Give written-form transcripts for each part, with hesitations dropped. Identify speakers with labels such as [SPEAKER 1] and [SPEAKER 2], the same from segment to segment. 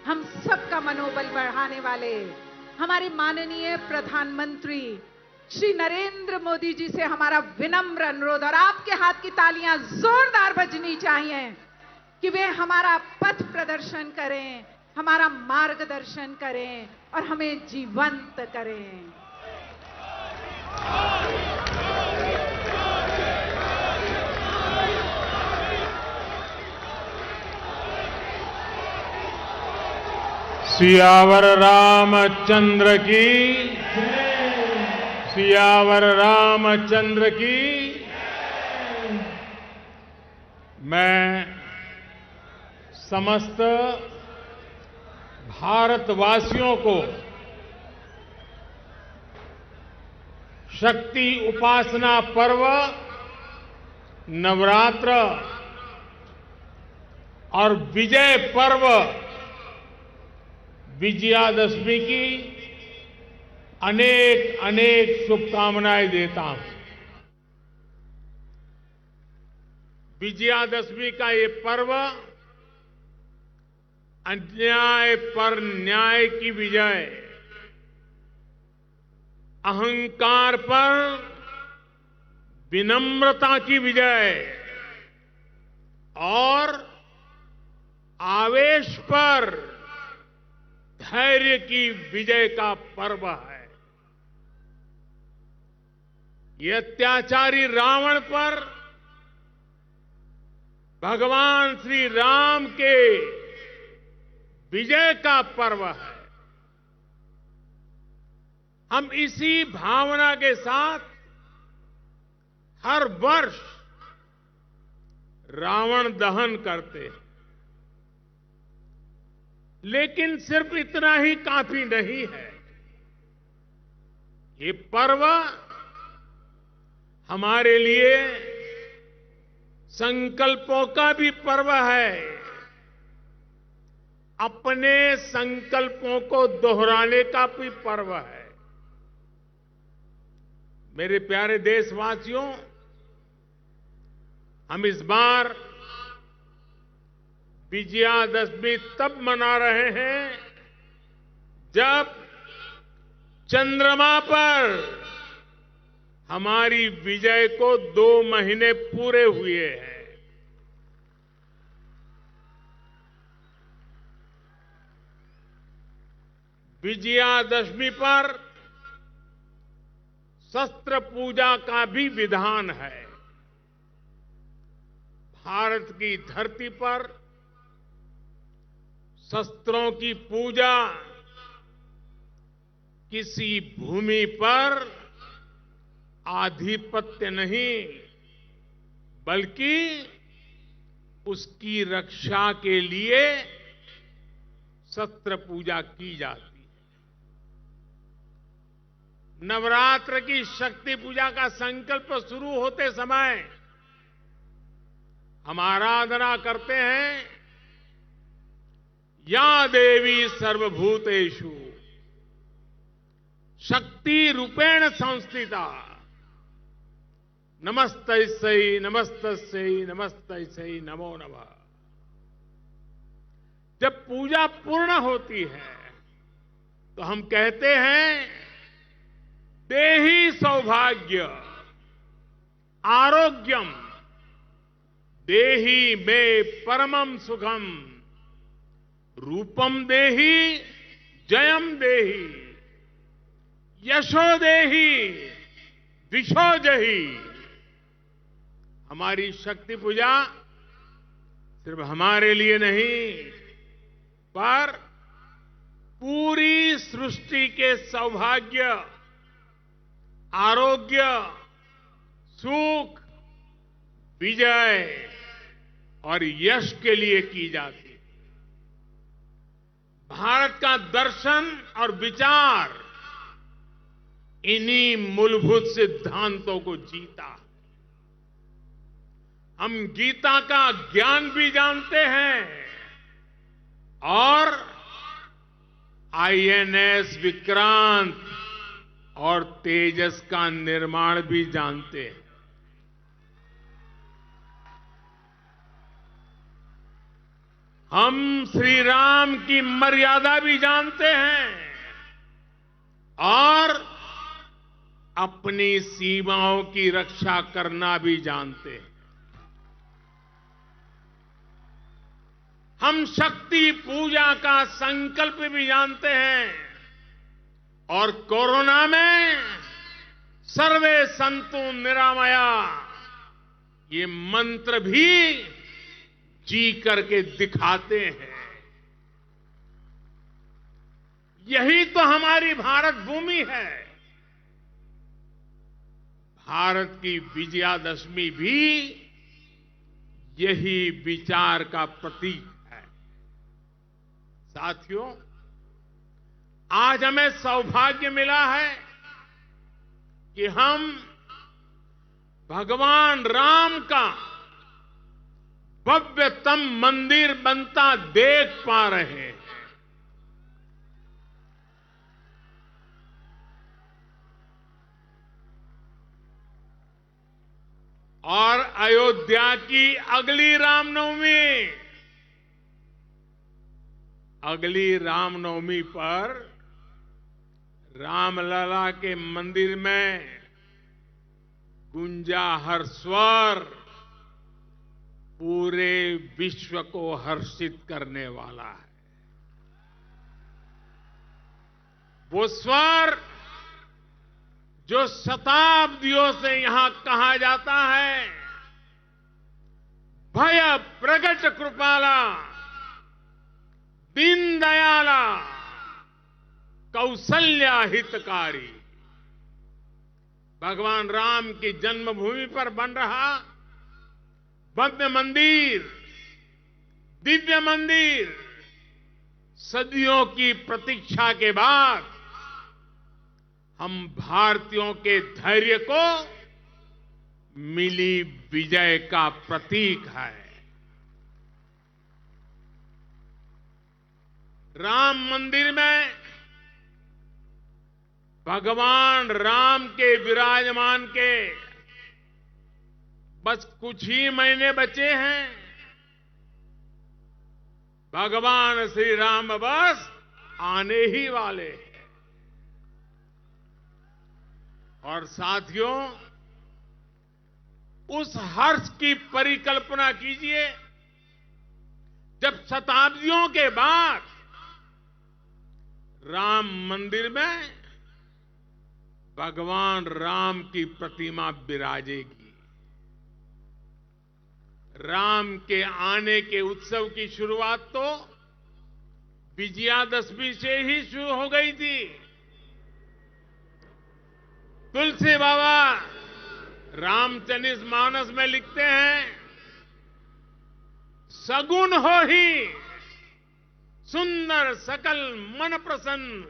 [SPEAKER 1] हम सबका मनोबल बढ़ाने वाले हमारे माननीय प्रधानमंत्री श्री नरेंद्र मोदी जी से हमारा विनम्र अनुरोध, और आपके हाथ की तालियां जोरदार बजनी चाहिए कि वे हमारा पथ प्रदर्शन करें, हमारा मार्गदर्शन करें और हमें जीवंत करें।
[SPEAKER 2] सियावर रामचंद्र की, सियावर रामचंद्र की। मैं समस्त भारतवासियों को शक्ति उपासना पर्व नवरात्र और विजय पर्व विजयादशमी की अनेक अनेक शुभकामनाएं देता हूं। विजयादशमी का ये पर्व अन्याय पर न्याय की विजय, अहंकार पर विनम्रता की विजय और आवेश पर धैर्य की विजय का पर्व है। ये अत्याचारी रावण पर भगवान श्री राम के विजय का पर्व है। हम इसी भावना के साथ हर वर्ष रावण दहन करते हैं, लेकिन सिर्फ इतना ही काफी नहीं है। ये पर्व हमारे लिए संकल्पों का भी पर्व है। अपने संकल्पों को दोहराने का भी पर्व है। मेरे प्यारे देशवासियों, हम इस बार विजयादशमी तब मना रहे हैं जब चंद्रमा पर हमारी विजय को 2 महीने पूरे हुए हैं। विजयादशमी पर शस्त्र पूजा का भी विधान है। भारत की धरती पर शस्त्रों की पूजा किसी भूमि पर आधिपत्य नहीं, बल्कि उसकी रक्षा के लिए शस्त्र पूजा की जाती है। नवरात्र की शक्ति पूजा का संकल्प शुरू होते समय हम आराधना करते हैं, या देवी सर्वभूतेषु शक्ति रूपेण संस्थिता नमस्तस्यै नमस्तस्यै नमस्तस्यै नमो नमः। जब पूजा पूर्ण होती है तो हम कहते हैं, देहि सौभाग्य आरोग्यम देहि मे परमम सुखम रूपम देहि जयम देहि यशो देहि दिशो जहि। हमारी शक्ति पूजा सिर्फ हमारे लिए नहीं, पर पूरी सृष्टि के सौभाग्य, आरोग्य, सुख, विजय और यश के लिए की जाती है। भारत का दर्शन और विचार इन्हीं मूलभूत सिद्धांतों को जीता। हम गीता का ज्ञान भी जानते हैं और आईएनएस विक्रांत और तेजस का निर्माण भी जानते हैं। हम श्री राम की मर्यादा भी जानते हैं और अपनी सीमाओं की रक्षा करना भी जानते हैं। हम शक्ति पूजा का संकल्प भी जानते हैं और कोरोना में सर्वे संतु निरामया ये मंत्र भी जी करके दिखाते हैं। यही तो हमारी भारत भूमि है। भारत की विजयादशमी भी यही विचार का प्रतीक है। साथियों, आज हमें सौभाग्य मिला है कि हम भगवान राम का भव्यतम मंदिर बनता देख पा रहे हैं। और अयोध्या की अगली रामनवमी पर रामलला के मंदिर में गूंजा हर स्वर पूरे विश्व को हर्षित करने वाला है। वो स्वर जो शताब्दियों से यहां कहा जाता है, भय प्रगट कृपाला दीन दयाला कौशल्या हितकारी। भगवान राम की जन्मभूमि पर बन रहा भव्य मंदिर, दिव्य मंदिर, सदियों की प्रतीक्षा के बाद हम भारतीयों के धैर्य को मिली विजय का प्रतीक है। राम मंदिर में भगवान राम के विराजमान के बस कुछ ही महीने बचे हैं। भगवान श्री राम बस आने ही वाले हैं। और साथियों, उस हर्ष की परिकल्पना कीजिए जब शताब्दियों के बाद राम मंदिर में भगवान राम की प्रतिमा विराजेगी। राम के आने के उत्सव की शुरुआत तो विजयादशमी से ही शुरू हो गई थी। तुलसी बाबा रामचरित मानस में लिखते हैं, सगुन हो ही सुंदर सकल मन प्रसन्न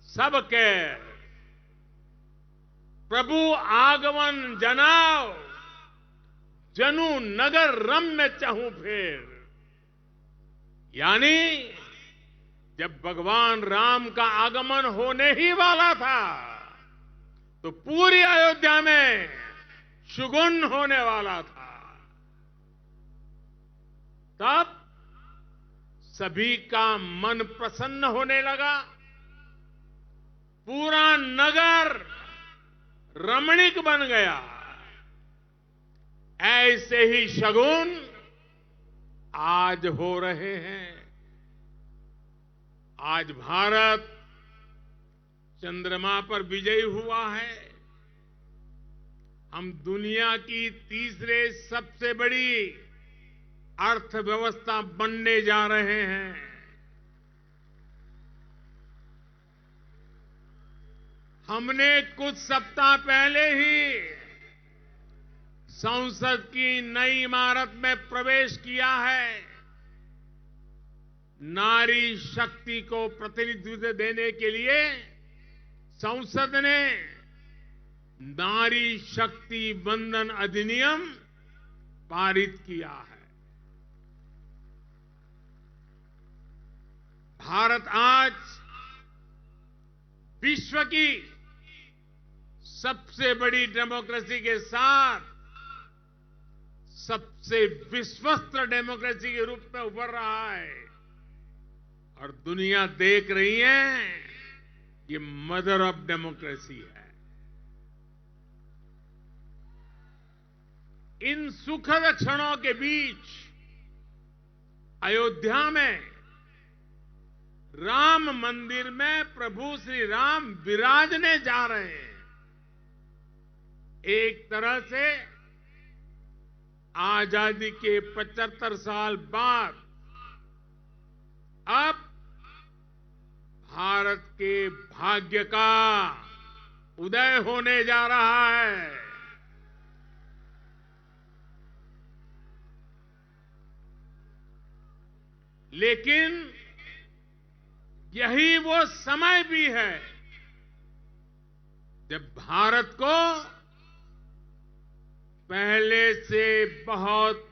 [SPEAKER 2] सबके, प्रभु आगमन जनाओ जनु नगर रम्य चहु फेर। यानी जब भगवान राम का आगमन होने ही वाला था तो पूरी अयोध्या में शुगुन होने वाला था। तब सभी का मन प्रसन्न होने लगा। पूरा नगर रमणीक बन गया। ऐसे ही शगुन आज हो रहे हैं। आज भारत चंद्रमा पर विजयी हुआ है। हम दुनिया की तीसरे सबसे बड़ी अर्थव्यवस्था बनने जा रहे हैं। हमने कुछ सप्ताह पहले ही संसद की नई इमारत में प्रवेश किया है। नारी शक्ति को प्रतिनिधित्व देने के लिए संसद ने नारी शक्ति वंदन अधिनियम पारित किया है। भारत आज विश्व की सबसे बड़ी डेमोक्रेसी के साथ सबसे विश्वस्त डेमोक्रेसी के रूप में उभर रहा है। और दुनिया देख रही है, ये मदर ऑफ डेमोक्रेसी है। इन सुखद क्षणों के बीच अयोध्या में राम मंदिर में प्रभु श्री राम विराजने जा रहे हैं। एक तरह से आजादी के 75 साल बाद अब भारत के भाग्य का उदय होने जा रहा है। लेकिन यही वो समय भी है जब भारत को पहले से बहुत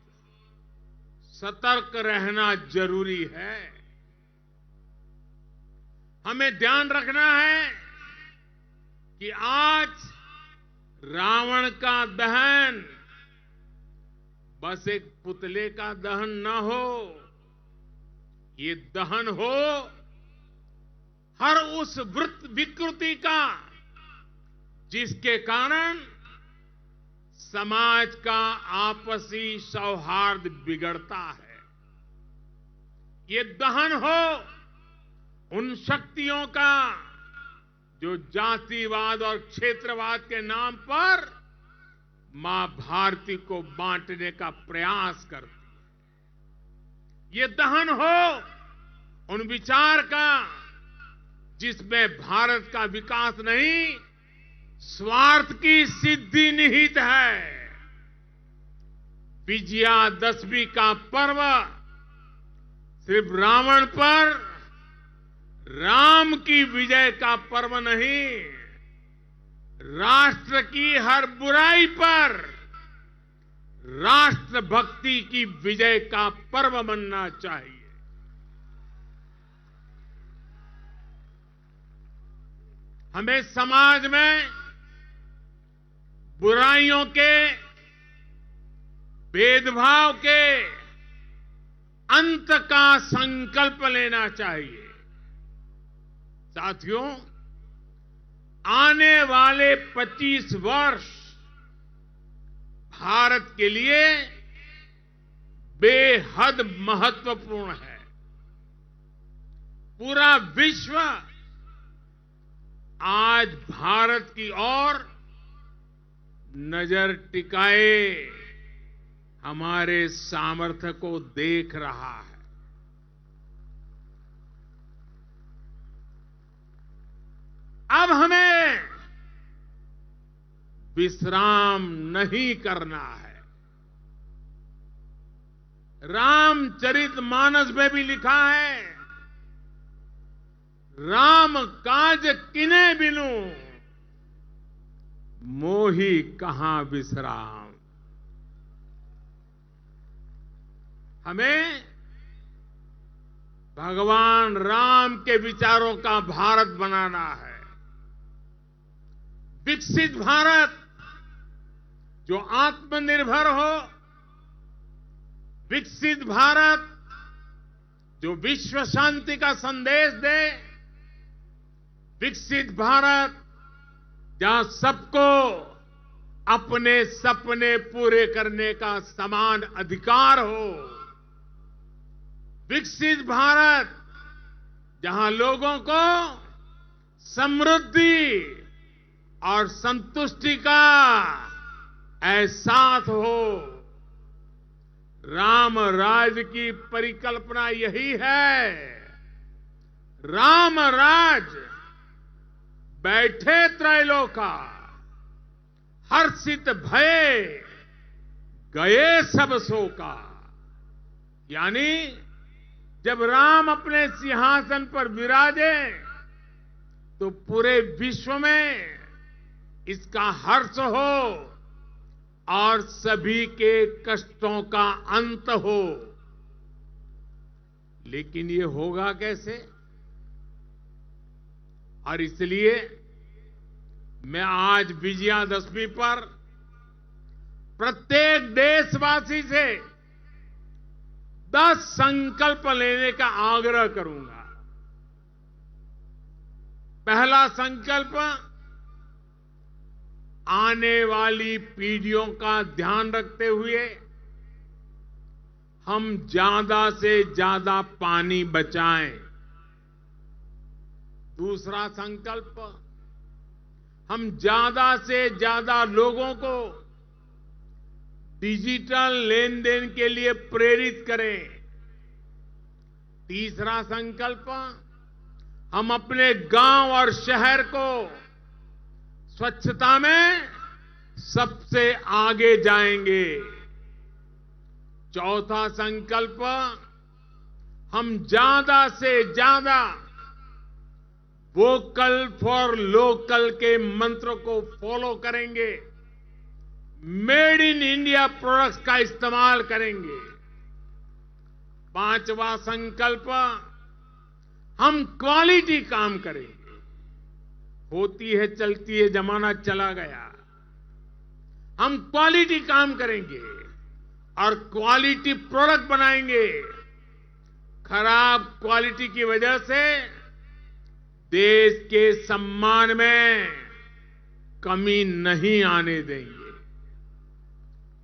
[SPEAKER 2] सतर्क रहना जरूरी है। हमें ध्यान रखना है कि आज रावण का दहन बस एक पुतले का दहन न हो, ये दहन हो हर उस विकृति का जिसके कारण समाज का आपसी सौहार्द बिगड़ता है। ये दहन हो उन शक्तियों का जो जातिवाद और क्षेत्रवाद के नाम पर मां भारती को बांटने का प्रयास करती है। ये दहन हो उन विचार का जिसमें भारत का विकास नहीं, स्वार्थ की सिद्धि निहित है। विजयादशमी का पर्व सिर्फ रावण पर राम की विजय का पर्व नहीं, राष्ट्र की हर बुराई पर राष्ट्रभक्ति की विजय का पर्व बनना चाहिए। हमें समाज में बुराइयों के, भेदभाव के अंत का संकल्प लेना चाहिए। साथियों, आने वाले 25 वर्ष भारत के लिए बेहद महत्वपूर्ण है। पूरा विश्व आज भारत की ओर नजर टिकाए हमारे सामर्थ्य को देख रहा है। अब हमें विश्राम नहीं करना है। रामचरितमानस में भी लिखा है, राम काज किने बिनु मोही कहां विश्राम। हमें भगवान राम के विचारों का भारत बनाना है। विकसित भारत जो आत्मनिर्भर हो, विकसित भारत जो विश्व शांति का संदेश दे, विकसित भारत जहां सबको अपने सपने पूरे करने का समान अधिकार हो, विकसित भारत जहां लोगों को समृद्धि और संतुष्टि का एहसास हो। राम राज की परिकल्पना यही है। राम राज बैठे त्रैलोका, हर्षित भये गए सब शोका। यानी जब राम अपने सिंहासन पर विराजे तो पूरे विश्व में इसका हर्ष हो और सभी के कष्टों का अंत हो। लेकिन ये होगा कैसे? और इसलिए मैं आज विजयादशमी पर प्रत्येक देशवासी से 10 संकल्प लेने का आग्रह करूंगा। पहला संकल्प आने वाली पीढ़ियों का ध्यान रखते हुए हम ज्यादा से ज्यादा पानी बचाएं। दूसरा संकल्प, हम ज्यादा से ज्यादा लोगों को डिजिटल लेन देन के लिए प्रेरित करें। तीसरा संकल्प, हम अपने गांव और शहर को स्वच्छता में सबसे आगे जाएंगे। चौथा संकल्प, हम ज्यादा से ज्यादा वोकल फॉर लोकल के मंत्र को फॉलो करेंगे। मेड इन इंडिया प्रोडक्ट्स का इस्तेमाल करेंगे। पांचवा संकल्प, हम क्वालिटी काम करेंगे। होती है चलती है, जमाना चला गया। हम क्वालिटी काम करेंगे और क्वालिटी प्रोडक्ट बनाएंगे। खराब क्वालिटी की वजह से देश के सम्मान में कमी नहीं आने देंगे।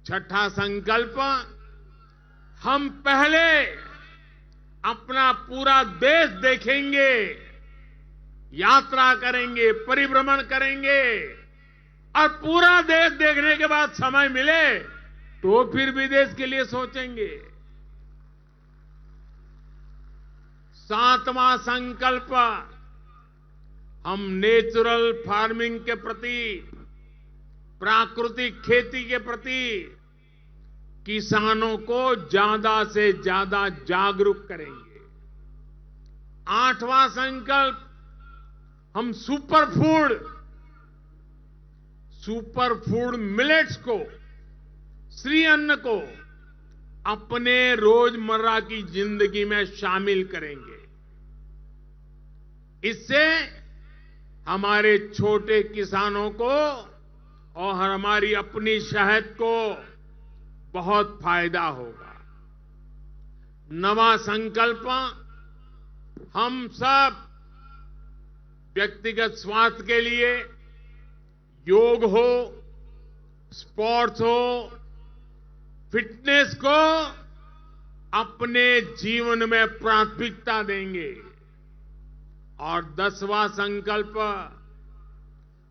[SPEAKER 2] छठा संकल्प, हम पहले अपना पूरा देश देखेंगे, यात्रा करेंगे, परिभ्रमण करेंगे और पूरा देश देखने के बाद समय मिले तो फिर विदेश के लिए सोचेंगे। सातवां संकल्प, हम नेचुरल फार्मिंग के प्रति, प्राकृतिक खेती के प्रति किसानों को ज्यादा से ज्यादा जागरूक करेंगे। आठवां संकल्प, हम सुपर फूड मिलेट्स को, श्री अन्न को अपने रोजमर्रा की जिंदगी में शामिल करेंगे। इससे हमारे छोटे किसानों को और हमारी अपनी शहद को बहुत फायदा होगा। नवा संकल्प, हम सब व्यक्तिगत स्वास्थ्य के लिए योग हो, स्पोर्ट्स हो, फिटनेस को अपने जीवन में प्राथमिकता देंगे। और 10वां संकल्प,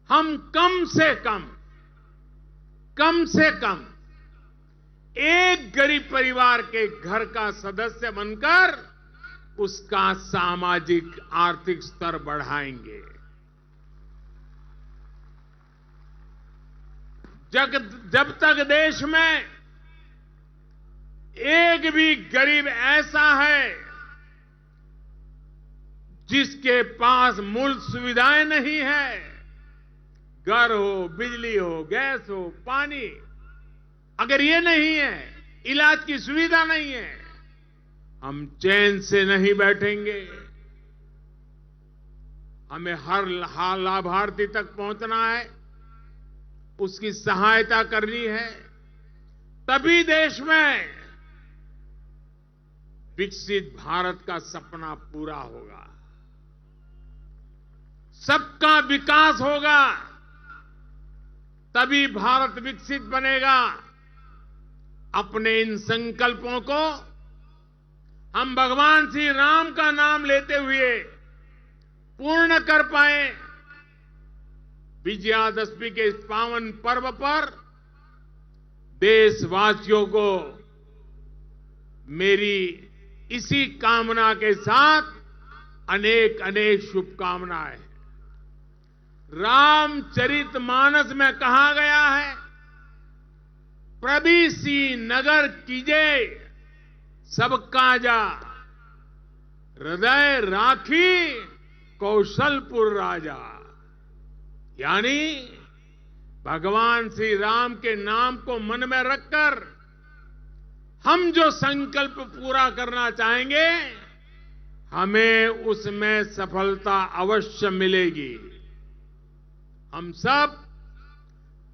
[SPEAKER 2] हम कम से कम एक गरीब परिवार के घर का सदस्य बनकर उसका सामाजिक आर्थिक स्तर बढ़ाएंगे। जब तक देश में एक भी गरीब ऐसा है जिसके पास मूल सुविधाएं नहीं है, घर हो, बिजली हो, गैस हो, पानी, अगर ये नहीं है, इलाज की सुविधा नहीं है, हम चैन से नहीं बैठेंगे। हमें हर लाभार्थी तक पहुंचना है, उसकी सहायता करनी है, तभी देश में विकसित भारत का सपना पूरा होगा, सबका विकास होगा, तभी भारत विकसित बनेगा। अपने इन संकल्पों को हम भगवान श्री राम का नाम लेते हुए पूर्ण कर पाए। विजयादशमी के इस पावन पर्व पर देशवासियों को मेरी इसी कामना के साथ अनेक अनेक शुभकामनाएं। रामचरितमानस में कहा गया है, प्रभीसी नगर कीजे सब काजा, हृदय राखी कौशलपुर राजा। यानी भगवान श्री राम के नाम को मन में रखकर हम जो संकल्प पूरा करना चाहेंगे, हमें उसमें सफलता अवश्य मिलेगी। हम सब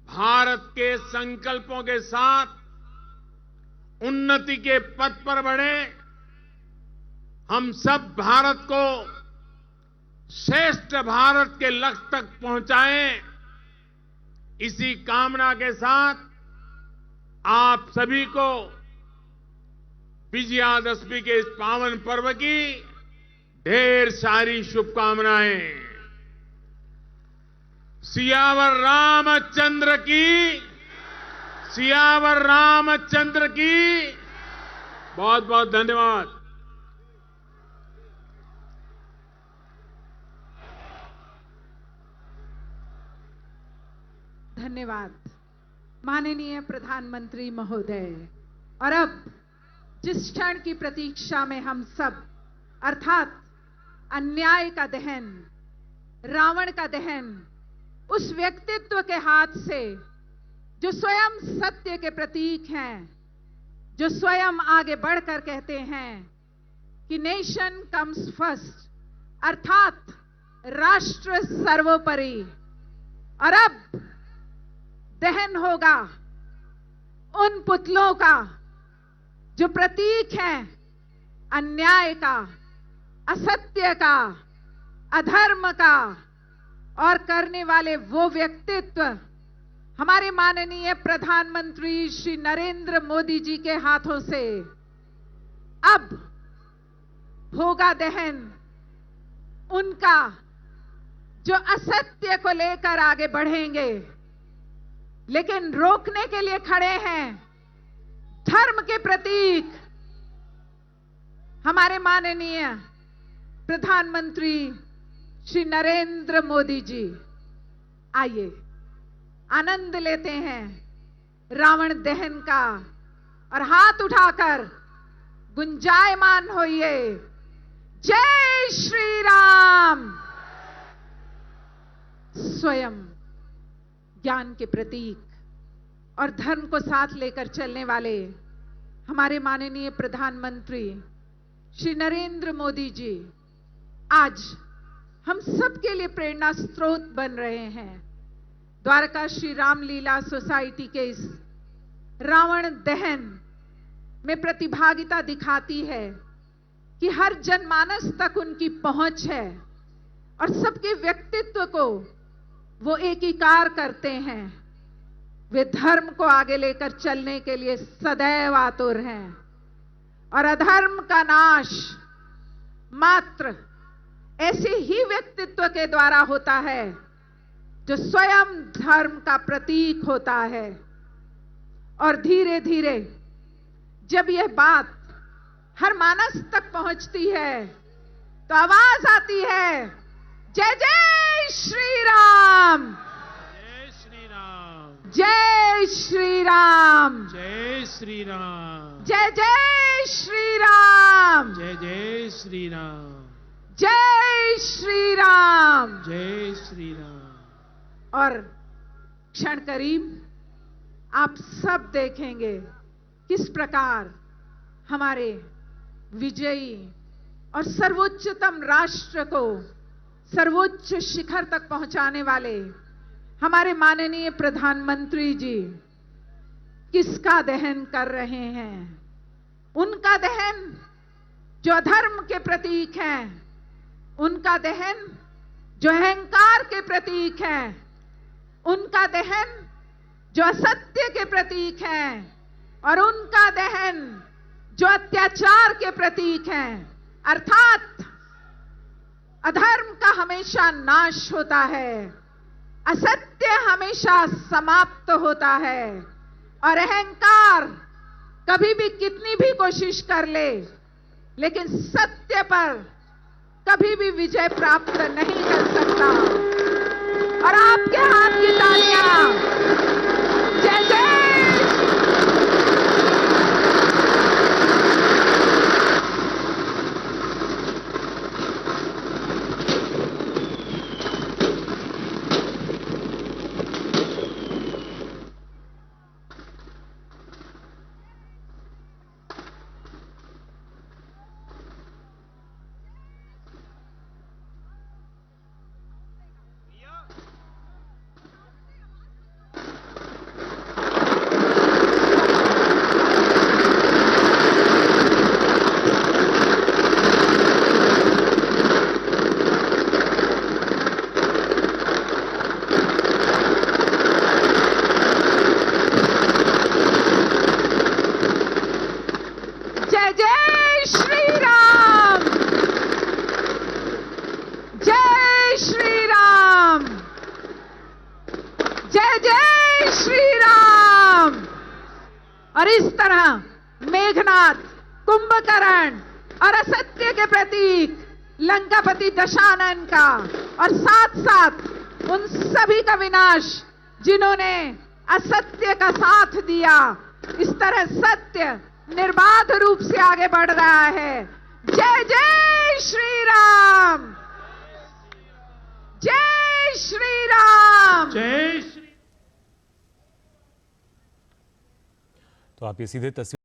[SPEAKER 2] भारत के संकल्पों के साथ उन्नति के पथ पर बढ़े। हम सब भारत को श्रेष्ठ भारत के लक्ष्य तक पहुंचाएं, इसी कामना के साथ आप सभी को विजयादशमी के इस पावन पर्व की ढेर सारी शुभकामनाएं। सियावर रामचंद्र की, सियावर रामचंद्र की। बहुत बहुत धन्यवाद।
[SPEAKER 1] धन्यवाद माननीय प्रधानमंत्री महोदय। और अब जिस क्षण की प्रतीक्षा में हम सब, अर्थात अन्याय का दहन, रावण का दहन, उस व्यक्तित्व के हाथ से जो स्वयं सत्य के प्रतीक हैं, जो स्वयं आगे बढ़कर कहते हैं कि नेशन कम्स फर्स्ट, अर्थात राष्ट्र सर्वोपरि। और अब दहन होगा उन पुतलों का जो प्रतीक हैं अन्याय का, असत्य का, अधर्म का, और करने वाले वो व्यक्तित्व हमारे माननीय प्रधानमंत्री श्री नरेंद्र मोदी जी के हाथों से अब होगा दहन उनका जो असत्य को लेकर आगे बढ़ेंगे, लेकिन रोकने के लिए खड़े हैं धर्म के प्रतीक हमारे माननीय प्रधानमंत्री श्री नरेंद्र मोदी जी। आइए आनंद लेते हैं रावण दहन का और हाथ उठाकर गुंजायमान होइए, जय श्री राम। स्वयं ज्ञान के प्रतीक और धर्म को साथ लेकर चलने वाले हमारे माननीय प्रधानमंत्री श्री नरेंद्र मोदी जी आज हम सबके लिए प्रेरणा स्रोत बन रहे हैं। द्वारका श्री रामलीला सोसाइटी के इस रावण दहन में प्रतिभागिता दिखाती है कि हर जनमानस तक उनकी पहुंच है और सबके व्यक्तित्व को वो एकीकार करते हैं। वे धर्म को आगे लेकर चलने के लिए सदैव आतुर हैं और अधर्म का नाश मात्र ऐसे ही व्यक्तित्व के द्वारा होता है जो स्वयं धर्म का प्रतीक होता है। और धीरे धीरे जब यह बात हर मानस तक पहुंचती है तो आवाज आती है, जय जय श्री राम,
[SPEAKER 3] जय श्री राम,
[SPEAKER 1] जय श्री राम,
[SPEAKER 3] जय श्री राम,
[SPEAKER 1] जय जय श्री राम,
[SPEAKER 3] जय जय श्री राम,
[SPEAKER 1] जय श्री राम,
[SPEAKER 3] जय श्री राम।
[SPEAKER 1] और क्षण करीब आप सब देखेंगे किस प्रकार हमारे विजयी और सर्वोच्चतम राष्ट्र को सर्वोच्च शिखर तक पहुंचाने वाले हमारे माननीय प्रधानमंत्री जी किसका दहन कर रहे हैं। उनका दहन जो अधर्म के प्रतीक हैं, उनका दहन जो अहंकार के प्रतीक हैं, उनका दहन जो असत्य के प्रतीक हैं, और उनका दहन जो अत्याचार के प्रतीक हैं। अर्थात अधर्म का हमेशा नाश होता है, असत्य हमेशा समाप्त होता है, और अहंकार कभी भी कितनी भी कोशिश कर ले लेकिन सत्य पर कभी भी विजय प्राप्त नहीं कर सकता। और आपके हाथ की तालियां जय जय। और इस तरह मेघनाद, कुंभकर्ण और असत्य के प्रतीक लंकापति दशानन का और साथ साथ उन सभी का विनाश जिन्होंने असत्य का साथ दिया। इस तरह सत्य निर्बाध रूप से आगे बढ़ रहा है। जय जय श्री राम, जय श्री राम।
[SPEAKER 3] जय श्री।
[SPEAKER 4] तो आप ये सीधे तस्वीर